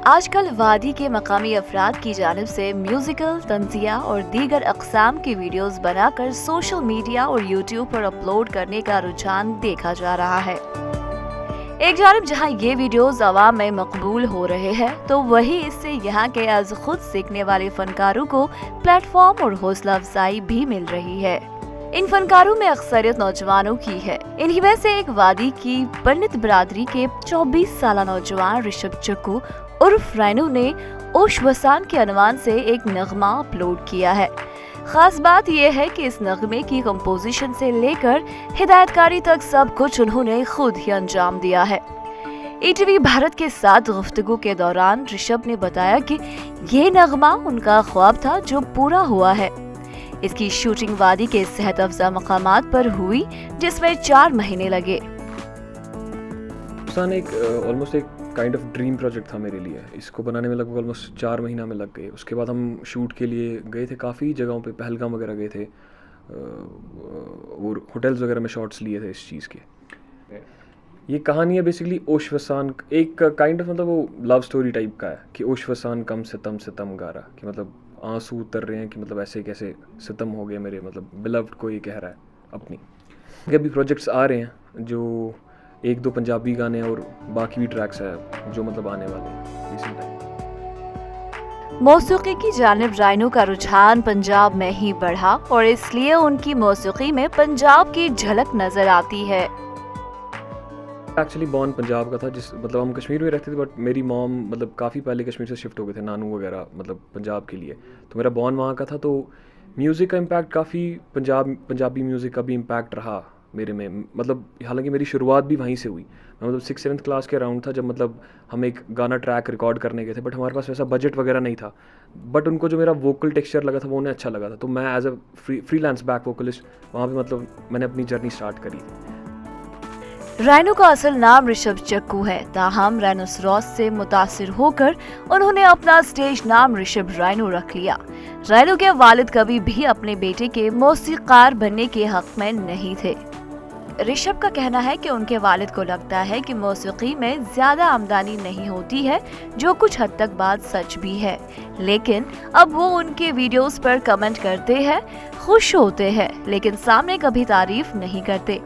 आजकल वादी के मकामी अफराद की जानिब से म्यूजिकल, तंजिया और दीगर अक़साम की वीडियोस बनाकर सोशल मीडिया और यूट्यूब पर अपलोड करने का रुझान देखा जा रहा है। एक जानिब जहां ये वीडियोस अवाम में मकबूल हो रहे हैं, तो वही इससे यहाँ के आज खुद सीखने वाले फनकारों को प्लेटफॉर्म और हौसला अफजाई भी मिल रही है। इन फनकारों में अक्सरियत नौजवानों की है। इन्हीं में से एक वादी की पंडित बरादरी के 24 साल नौजवान ऋषभ चक्कू उर्फ रैनो ने ओश वसान के अनवान से एक नगमा अपलोड किया है। खास बात यह है कि इस नगमे की कंपोजिशन से लेकर हिदायतकारी तक सब कुछ उन्होंने खुद ही अंजाम दिया है। ETV भारत के साथ गुफ्तगू के दौरान ऋषभ ने बताया कि ये नगमा उनका ख्वाब था जो पूरा हुआ है। इसकी शूटिंग वादी के सेहत अफजा मकामात पर हुई, जिसमें 4 महीने लगे। ऑलमोस्ट एक काइंड ऑफ ड्रीम प्रोजेक्ट था मेरे लिए। इसको बनाने में लगभग ऑलमोस्ट 4 महीना में लग गए। उसके बाद हम शूट के लिए गए थे काफ़ी जगहों पे, पहलगाम वगैरह गए थे और होटल्स वगैरह में शॉट्स लिए थे इस चीज़ के। ये कहानी है बेसिकली ओश वसान, एक काइंड ऑफ मतलब वो लव स्टोरी टाइप का है कि ओश वसान कम सितम गारा, कि मतलब आंसू उतर रहे हैं कि मतलब ऐसे कैसे सितम हो गए मेरे, मतलब बिलव्ड को ये कह रहा है अपनी। अभी प्रोजेक्ट्स आ रहे हैं जो 1-2 पंजाबी गाने और बाकी भी ट्रैक्स है जो मतलब आने वाले हैं रिसेंट टाइम। मौसीकी की जानिब राइनो का रुझान पंजाब में ही बढ़ा और इसलिए उनकी मौसीकी में पंजाब की झलक नजर आती है। एक्चुअली बॉर्न पंजाब का था, जिस मतलब हम कश्मीर में रहते थे, बट मेरी मॉम मतलब काफ़ी पहले कश्मीर से शिफ्ट हो गए थे, नानू वगैरह मतलब पंजाब के लिए। तो मेरा बॉर्न वहाँ का था, तो म्यूज़िक का इम्पैक्ट काफ़ी पंजाबी म्यूज़िक का भी इम्पैक्ट रहा मेरे में। मतलब हालांकि मेरी शुरुआत भी वहीं से हुई। मैं मतलब 6-7 क्लास के अराउंड था जब मतलब हम एक गाना ट्रैक रिकॉर्ड करने गए थे, बट हमारे पास वैसा बजट वगैरह नहीं था। बट उनको जो मेरा वोकल टेक्सचर लगा था वो उन्हें अच्छा लगा था, तो मैं as a freelance back vocalist वहाँ पे मतलब मैंने अपनी जर्नी स्टार्ट करी। रैनो का असल नाम ऋषभ चक्कू है, ताहम राइनोसरॉस से मुतासिर होकर उन्होंने अपना स्टेज नाम ऋषभ रैनो रख लिया। रैनो के वालिद कभी भी अपने बेटे के मौसीकार बनने के हक में नहीं थे। ऋषभ का कहना है कि उनके वालिद को लगता है कि मौसीकी में ज्यादा आमदनी नहीं होती है, जो कुछ हद तक बात सच भी है, लेकिन अब वो उनके वीडियोस पर कमेंट करते हैं, खुश होते हैं, लेकिन सामने कभी तारीफ नहीं करते।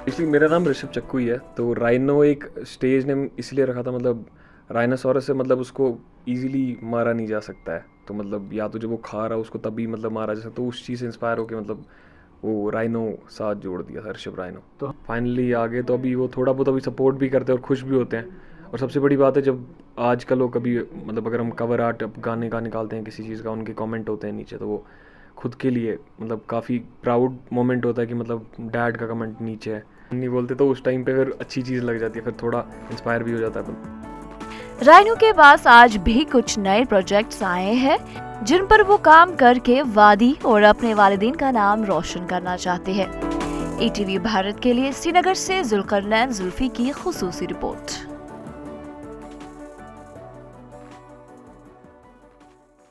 इसलिए मेरा नाम ऋषभ चक्कू ही है। तो राइनो एक स्टेज नेम इसलिए रखा था, मतलब राइनोसोरस से मतलब उसको इजीली मारा नहीं जा सकता है, तो मतलब या तो जब वो खा रहा है उसको तभी मतलब मारा जा सकता, तो उस चीज़ से इंस्पायर होकर मतलब वो राइनो साथ जोड़ दिया था, ऋषभ राइनो। तो फाइनली आगे तो अभी वो थोड़ा बहुत अभी सपोर्ट भी करते हैं और खुश भी होते हैं। और सबसे बड़ी बात है, जब आजकल लोग कभी मतलब अगर हम कवर आर्ट गाने का निकालते हैं किसी चीज़ का, उनके कमेंट होते हैं नीचे, तो वो खुद के लिए मतलब काफ़ी प्राउड मोमेंट होता है कि मतलब डैड का कमेंट नीचे है, नहीं बोलते तो उस टाइम पे फिर अच्छी चीज़ लग जाती है, फिर थोड़ा इंस्पायर भी हो जाता है। राइनो के पास आज भी कुछ नए प्रोजेक्ट्स आए हैं जिन पर वो काम करके वादी और अपने वालिदीन का नाम रोशन करना चाहते हैं। ETV भारत के लिए श्रीनगर से जुल्करनैन जुल्फी की खुसूसी रिपोर्ट।